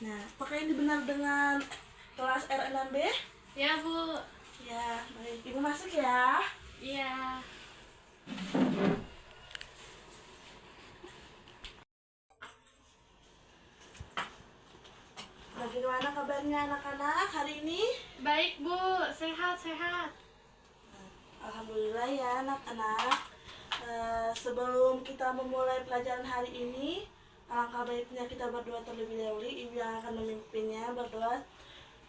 Nah, apakah ini benar dengan kelas R6B? Ya, Bu. Ya, baik. Ibu masuk ya. Iya. Bagaimana kabarnya anak-anak hari ini? Baik, Bu. Sehat-sehat. Alhamdulillah ya anak-anak. Sebelum kita memulai pelajaran hari ini, alangkah baiknya kita berdoa terlebih dahulu. Ibu yang akan memimpinnya berdoa.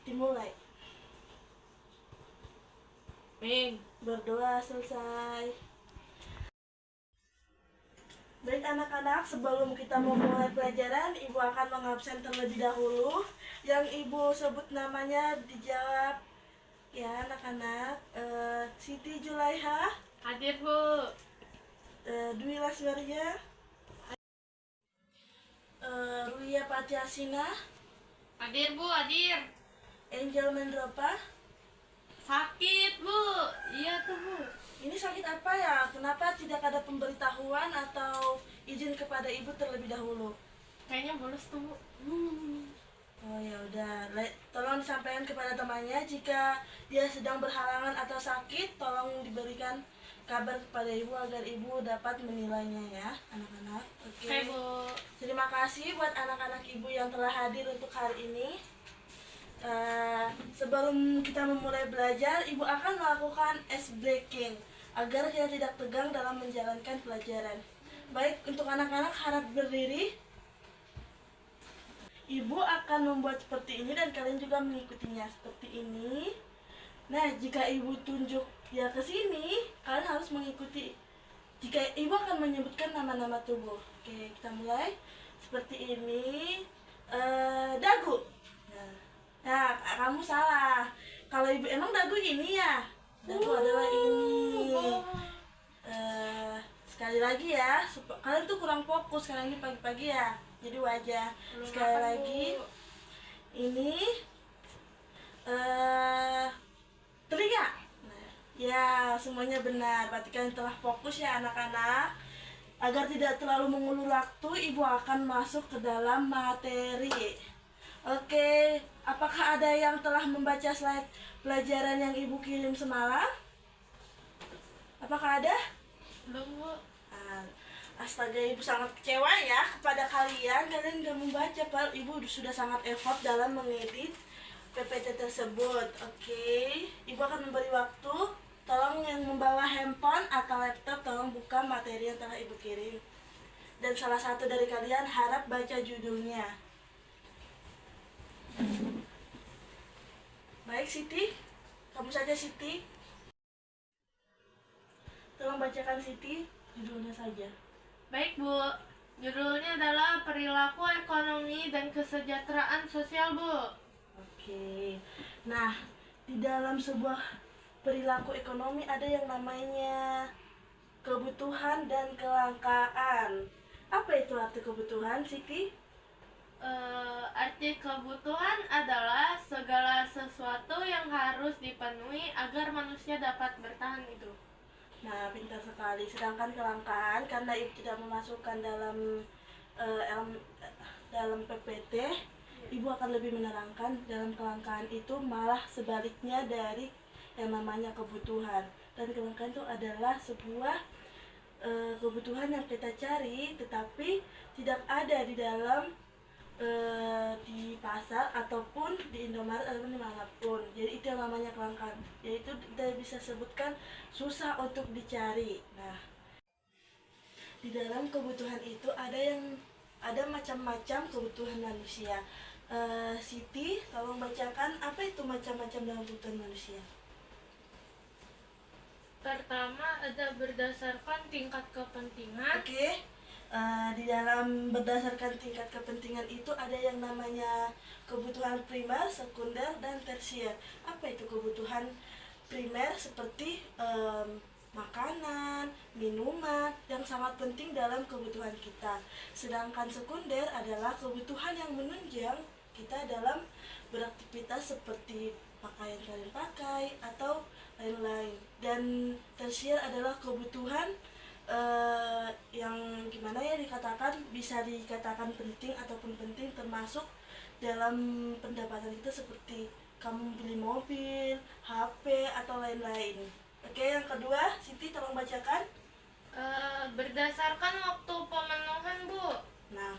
Dimulai. Amin. Berdoa selesai. Baik anak-anak, sebelum kita memulai pelajaran, Ibu akan mengabsen terlebih dahulu. Yang Ibu sebut namanya dijawab ya anak-anak. Siti Julaiha, Hadir, Bu. Dwi Laswaria, Ruya Patiasina, Hadir, Bu. Hadir. Angel Mendropa. Sakit, Bu. Iya tuh, Bu. Ini sakit apa ya? Kenapa tidak ada pemberitahuan atau izin kepada Ibu terlebih dahulu? Kayaknya bolos tuh, Bu. Oh ya udah, tolong disampaikan kepada temannya jika dia sedang berhalangan atau sakit, tolong diberikan kabar kepada Ibu agar Ibu dapat menilainya ya, anak-anak. Oke. Oke, Bu. Terima kasih buat anak-anak Ibu yang telah hadir untuk hari ini. Sebelum kita memulai belajar, Ibu akan melakukan ice breaking agar kita tidak tegang dalam menjalankan pelajaran. Baik, untuk anak-anak harap berdiri. Ibu akan membuat seperti ini dan kalian juga mengikutinya seperti ini. Nah, jika Ibu tunjuk dia ke sini, kalian harus mengikuti. Jika Ibu akan menyebutkan nama-nama tubuh. Oke, kita mulai. Seperti ini. Dagu. Nah, kamu salah. Kalau Ibu emang dagu ini ya. Dagu adalah ini. Sekali lagi ya. Kalian tuh kurang fokus karena ini pagi-pagi ya. Jadi wajah. Sekali lagi. Ini telinga. Nah, ya, semuanya benar. Berarti kalian telah fokus ya anak-anak. Agar tidak terlalu mengulur waktu, Ibu akan masuk ke dalam materi. Oke, apakah ada yang telah membaca slide pelajaran yang Ibu kirim semalam? Apakah ada? Belum, Bu. Astaga, Ibu sangat kecewa ya kepada kalian. Kalian gak membaca, Pak. Ibu sudah sangat effort dalam mengedit PPT tersebut. Oke, Ibu akan memberi waktu. Tolong yang membawa handphone atau laptop, tolong buka materi yang telah Ibu kirim. Dan salah satu dari kalian harap baca judulnya. Baik, Siti. Kamu saja, Siti. Tolong bacakan, Siti, judulnya saja. Baik, Bu. Judulnya adalah Perilaku Ekonomi dan Kesejahteraan Sosial, Bu. Oke. Nah, di dalam sebuah perilaku ekonomi ada yang namanya kebutuhan dan kelangkaan. Apa itu arti kebutuhan, Siti? Arti kebutuhan adalah segala sesuatu yang harus dipenuhi agar manusia dapat bertahan itu. Nah, pintar sekali. Sedangkan kelangkaan, karena Ibu tidak memasukkan dalam PPT, Ibu akan lebih menerangkan dalam kelangkaan itu malah sebaliknya dari yang namanya kebutuhan. Dan kelangkaan itu adalah sebuah kebutuhan yang kita cari tetapi tidak ada di dalam di pasar ataupun di Indomaret ataupun dimanapun. Jadi itu yang namanya kelangkaan. Yaitu kita bisa sebutkan susah untuk dicari. Nah, di dalam kebutuhan itu ada macam-macam kebutuhan manusia. Siti, tolong bacakan apa itu macam-macam dalam kebutuhan manusia. Pertama ada berdasarkan tingkat kepentingan. Oke. Di dalam berdasarkan tingkat kepentingan itu ada yang namanya kebutuhan primer, sekunder, dan tersier. Apa itu kebutuhan primer? Seperti makanan, minuman yang sangat penting dalam kebutuhan kita. Sedangkan sekunder adalah kebutuhan yang menunjang kita dalam beraktivitas seperti pakaian kalian pakai atau lain-lain. Dan tersier adalah kebutuhan yang gimana ya dikatakan, bisa dikatakan penting ataupun penting, termasuk dalam pendapatan kita seperti kamu beli mobil, HP, atau lain-lain. Oke, yang kedua, Siti tolong bacakan. Berdasarkan waktu pemenuhan, Bu. Nah,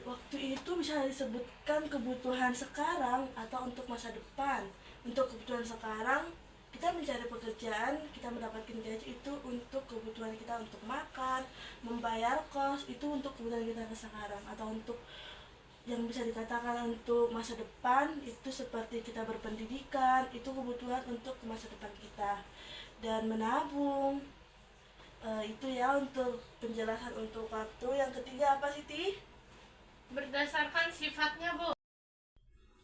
waktu itu bisa disebutkan kebutuhan sekarang atau untuk masa depan. Untuk kebutuhan sekarang, kita mencari pekerjaan, kita mendapatkan gaji itu untuk kebutuhan kita untuk makan, membayar kos, itu untuk kebutuhan kita sekarang. Atau untuk yang bisa dikatakan untuk masa depan, itu seperti kita berpendidikan, itu kebutuhan untuk masa depan kita. Dan menabung, itu ya untuk penjelasan untuk waktu. Yang ketiga apa Siti? Berdasarkan sifatnya, Bu.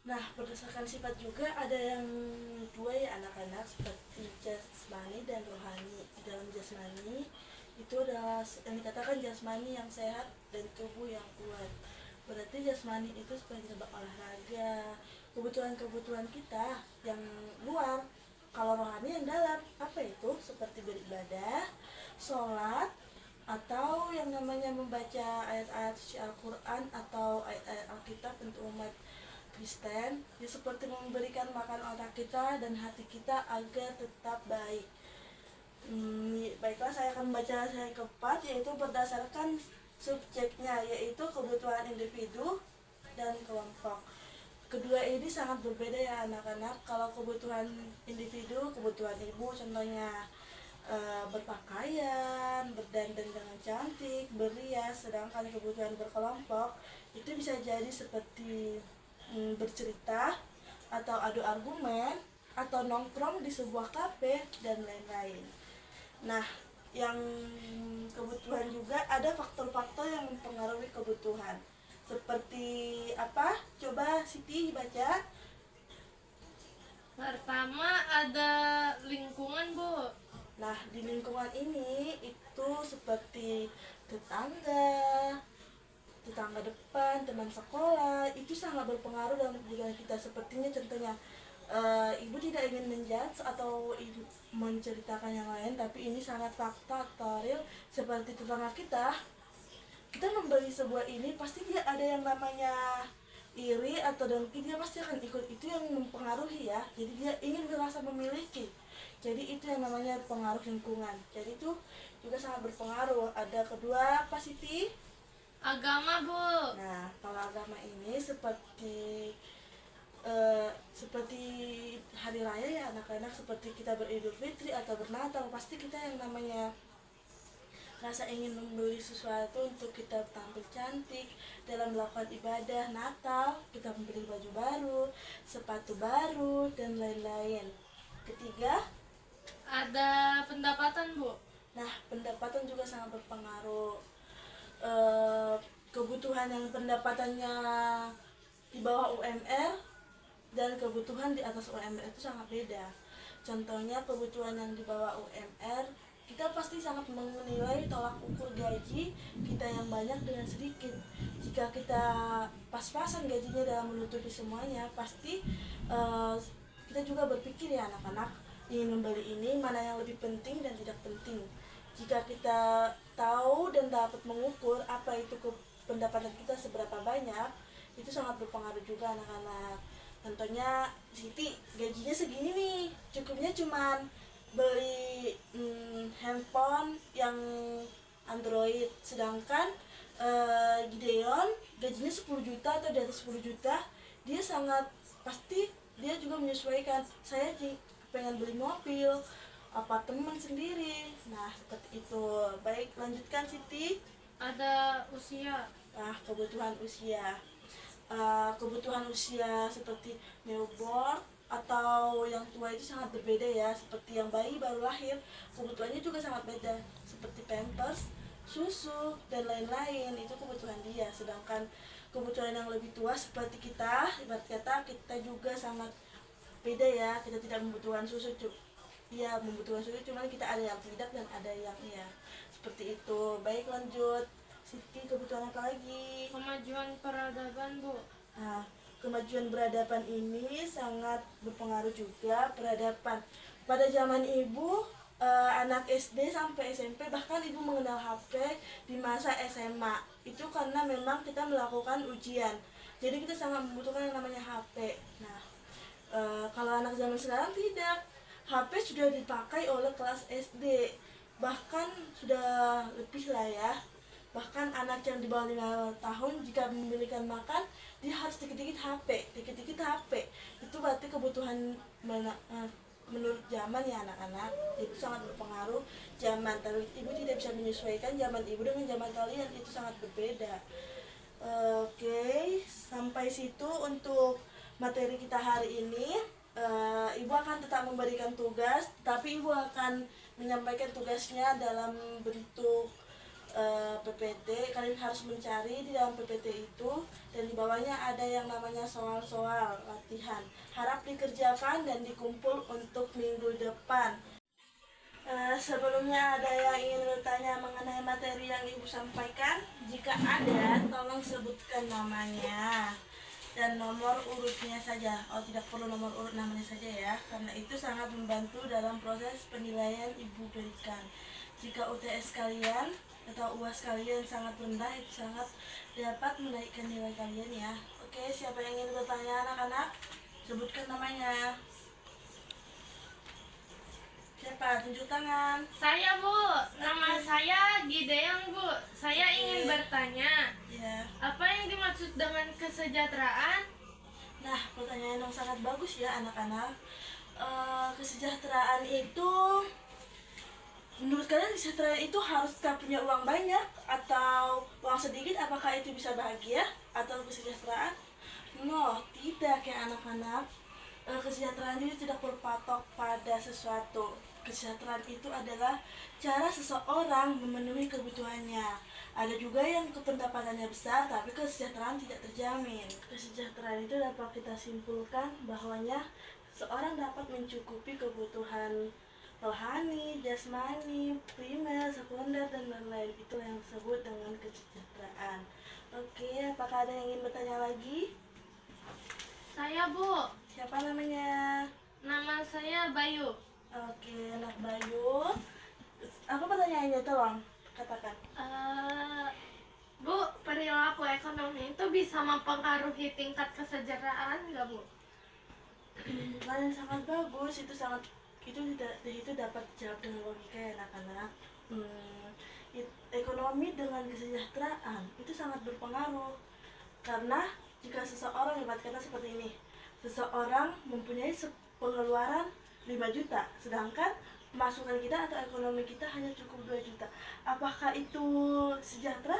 Nah, berdasarkan sifat juga ada yang dua ya anak-anak, seperti jasmani dan rohani. Di dalam jasmani itu adalah yang dikatakan jasmani yang sehat dan tubuh yang kuat. Berarti jasmani itu seperti kita berolahraga, kebutuhan-kebutuhan kita yang luar. Kalau rohani yang dalam, apa itu? Seperti beribadah, sholat, atau yang namanya membaca ayat-ayat suci Al-Quran atau ayat-ayat Alkitab untuk umat Kristen, ya seperti memberikan makan otak kita dan hati kita agar tetap baik. Baiklah, saya akan membaca yang keempat, yaitu berdasarkan subjeknya, yaitu kebutuhan individu dan kelompok. Kedua ini sangat berbeda ya anak-anak. Kalau kebutuhan individu, kebutuhan ibu contohnya berpakaian, berdandan dengan cantik, berrias. Sedangkan kebutuhan berkelompok itu bisa jadi seperti bercerita atau adu argumen atau nongkrong di sebuah kafe dan lain-lain. Nah, yang kebutuhan juga ada faktor-faktor yang mempengaruhi kebutuhan. Seperti apa? Coba Siti baca. Pertama ada lingkungan, Bu. Nah, di lingkungan ini itu seperti tetangga, tetangga depan, teman sekolah, itu sangat berpengaruh dalam kebutuhan kita. Sepertinya contohnya, ibu tidak ingin menjudge atau menceritakan yang lain, tapi ini sangat fakta atau real. Seperti tetangga kita membeli sebuah ini, pasti dia ada yang namanya iri atau dengki, dia pasti akan ikut. Itu yang mempengaruhi ya, jadi dia ingin merasa memiliki. Jadi itu yang namanya pengaruh lingkungan. Jadi itu juga sangat berpengaruh. Ada kedua apa Siti? Agama, Bu. Nah, kalau agama ini seperti seperti hari raya ya anak-anak, seperti kita beridul fitri atau bernatal, pasti kita yang namanya rasa ingin membeli sesuatu untuk kita tampil cantik dalam melakukan ibadah Natal. Kita membeli baju baru, sepatu baru, dan lain-lain. Ketiga, ada pendapatan, Bu. nah pendapatan juga sangat berpengaruh. Kebutuhan yang pendapatannya di bawah UMR dan kebutuhan di atas UMR itu sangat beda. Contohnya kebutuhan yang di bawah UMR, kita pasti sangat menilai tolak ukur gaji kita yang banyak dengan sedikit. Jika kita pas-pasan gajinya dalam menutupi semuanya, pasti kita juga berpikir ya anak-anak, ingin membeli ini mana yang lebih penting dan tidak penting. Jika kita tahu dan dapat mengukur apa itu pendapatan kita seberapa banyak, itu sangat berpengaruh juga anak-anak. Contohnya Siti gajinya segini nih, cukupnya cuman beli handphone yang Android. Sedangkan Gideon gajinya 10 juta atau di atas 10 juta, dia sangat pasti dia juga menyesuaikan. Saya pengen beli mobil, apartemen sendiri. Nah, seperti itu. Baik, lanjutkan Siti. Ada usia. Nah, kebutuhan usia. Kebutuhan usia seperti newborn atau yang tua itu sangat berbeda ya. Seperti yang bayi baru lahir, kebutuhannya juga sangat beda. Seperti pampers, susu, dan lain-lain, itu kebutuhan dia. Sedangkan kebutuhan yang lebih tua seperti kita, ibarat kata kita juga sangat beda ya. Kita tidak membutuhkan susu, iya membutuhkan susu, cuman kita ada yang tidak dan ada yang iya. Seperti itu. Baik, lanjut Siti, kebutuhan apa lagi? Kemajuan peradaban, Bu. Nah, kemajuan peradaban ini sangat berpengaruh juga. Peradaban pada zaman ibu, anak SD sampai SMP, bahkan ibu mengenal HP di masa SMA. Itu karena memang kita melakukan ujian. Jadi kita sangat membutuhkan yang namanya HP. Nah, kalau anak zaman sekarang tidak, HP sudah dipakai oleh kelas SD, bahkan sudah lebih lah ya. Bahkan anak yang di bawah 5 tahun jika memberikan makan, dia harus dikit-dikit HP, dikit-dikit HP. Itu berarti kebutuhan menurut zaman ya anak-anak. Itu sangat berpengaruh zaman, tapi ibu tidak bisa menyesuaikan zaman ibu dengan zaman kalian, itu sangat berbeda. Oke, sampai situ untuk materi kita hari ini. Ibu akan tetap memberikan tugas, tapi ibu akan menyampaikan tugasnya dalam bentuk PPT. Kalian harus mencari di dalam PPT itu, dan di bawahnya ada yang namanya soal-soal latihan. Harap dikerjakan dan dikumpul untuk minggu depan. Sebelumnya ada yang ingin bertanya mengenai materi yang ibu sampaikan? Jika ada, tolong sebutkan namanya dan nomor urutnya saja. Oh, tidak perlu nomor urut namanya saja ya, karena itu sangat membantu dalam proses penilaian ibu berikan. Jika UTS kalian atau UAS kalian sangat rendah, itu sangat dapat menaikkan nilai kalian ya. Oke, siapa yang ingin bertanya anak-anak? Sebutkan namanya. Siapa? Tunjuk tangan. Saya, Bu. Nama saya Gideon, Bu. Saya ingin bertanya, Ya. apa yang dimaksud dengan kesejahteraan? Nah, pertanyaan yang sangat bagus ya anak-anak. Kesejahteraan itu, menurut kalian kesejahteraan itu harus kita punya uang banyak atau uang sedikit? Apakah itu bisa bahagia atau kesejahteraan? No, tidak ya anak-anak. Kesejahteraan itu tidak berpatok pada sesuatu. Kesejahteraan itu adalah cara seseorang memenuhi kebutuhannya. Ada juga yang pendapatannya besar tapi kesejahteraan tidak terjamin. Kesejahteraan itu dapat kita simpulkan bahwanya seorang dapat mencukupi kebutuhan rohani, jasmani, primer, sekunder, dan lain-lain. Itulah yang disebut dengan kesejahteraan. Oke, apakah ada yang ingin bertanya lagi? Saya, Bu. Siapa namanya? Nama saya Bayu. Oke, anak Bayu. Apa pertanyaannya? Tolong katakan. Bu, perilaku ekonomi itu bisa mempengaruhi tingkat kesejahteraan nggak, Bu? Pertanyaan sangat bagus. Itu dapat dijawab dengan logika ya anak-anak. Ekonomi dengan kesejahteraan itu sangat berpengaruh, karena jika seseorang, ibarat kata seperti ini, seseorang mempunyai pengeluaran 5 juta, sedangkan pemasukan kita atau ekonomi kita hanya cukup 2 juta. Apakah itu sejahtera?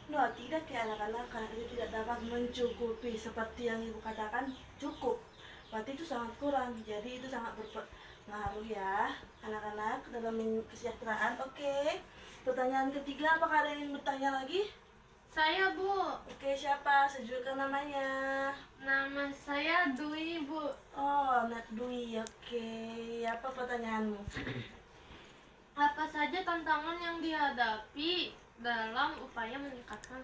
No, tidak ya anak-anak, karena itu tidak dapat mencukupi. Seperti yang ibu katakan, cukup, berarti itu sangat kurang. Jadi itu sangat berpengaruh ya anak-anak dalam kesejahteraan. Oke, pertanyaan ketiga, apakah ada yang ingin bertanya lagi? Saya, Bu. Oke, siapa? Sejurkan namanya. Nama saya Dwi, Bu. Oh, anak Dwi. Oke, apa pertanyaanmu? Apa saja tantangan yang dihadapi dalam upaya meningkatkan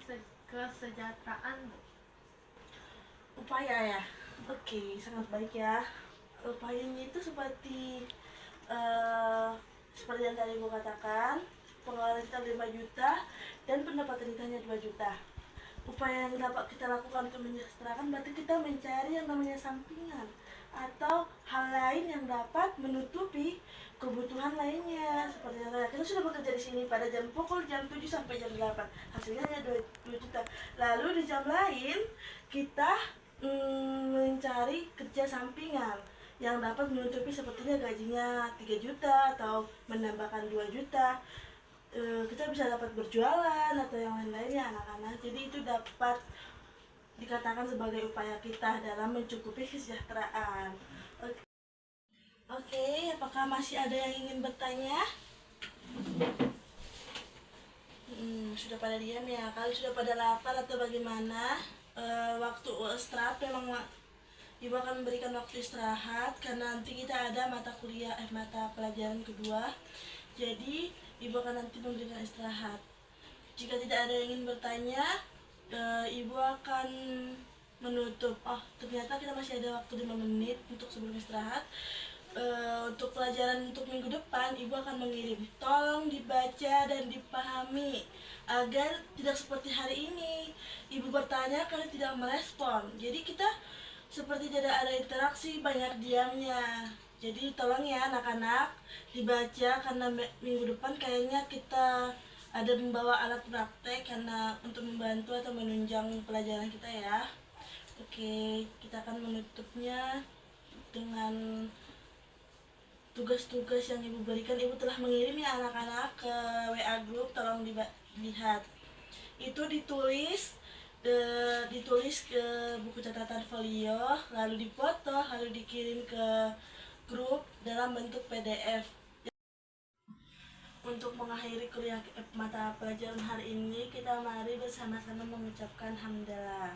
kesejahteraan, Bu? Upaya ya? Oke, sangat baik ya. Upayanya itu seperti yang tadi ibu katakan, pengeluaran kita 5 juta dan pendapatan kita hanya 2 juta. Upaya yang dapat kita lakukan untuk menyejahterakan berarti kita mencari yang namanya sampingan atau hal lain yang dapat menutupi kebutuhan lainnya. Seperti yang kita sudah bekerja di sini pada pukul jam 7 sampai jam 8, hasilnya hanya 2 juta. Lalu di jam lain kita mencari kerja sampingan yang dapat menutupi sepertinya gajinya 3 juta atau menambahkan 2 juta. Kita bisa dapat berjualan atau yang lain-lainnya anak-anak. Jadi itu dapat dikatakan sebagai upaya kita dalam mencukupi kesejahteraan. Oke, apakah masih ada yang ingin bertanya? Sudah pada diam ya? Kalian sudah pada lapar atau bagaimana? Waktu istirahat memang ibu akan memberikan waktu istirahat karena nanti kita ada mata pelajaran kedua. Jadi ibu akan nanti memberikan istirahat. Jika tidak ada yang ingin bertanya, ibu akan menutup. Oh, ternyata kita masih ada waktu 5 menit untuk sebelum istirahat. untuk pelajaran untuk minggu depan, Ibu akan mengirim. Tolong dibaca dan dipahami agar tidak seperti hari ini. Ibu bertanya karena tidak merespon. Jadi kita seperti tidak ada interaksi, banyak diamnya. Jadi tolong ya anak-anak dibaca karena minggu depan kayaknya kita ada membawa alat praktek karena untuk membantu atau menunjang pelajaran kita ya. Oke, kita akan menutupnya dengan tugas-tugas yang Ibu berikan. Ibu telah mengirim ya anak-anak ke WA group, tolong lihat. Itu ditulis ke buku catatan folio, lalu dipoto, lalu dikirim ke grup dalam bentuk PDF. Untuk mengakhiri kuliah mata pelajaran hari ini, kita mari bersama-sama mengucapkan hamdalah.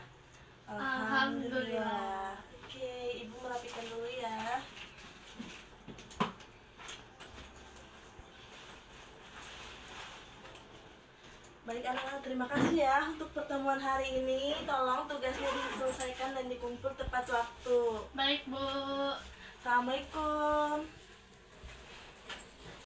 Alhamdulillah. Oke, Ibu merapikan dulu ya. Baik anak-anak, terima kasih ya untuk pertemuan hari ini. Tolong tugasnya diselesaikan dan dikumpul tepat waktu. Baik, Bu. Assalamualaikum.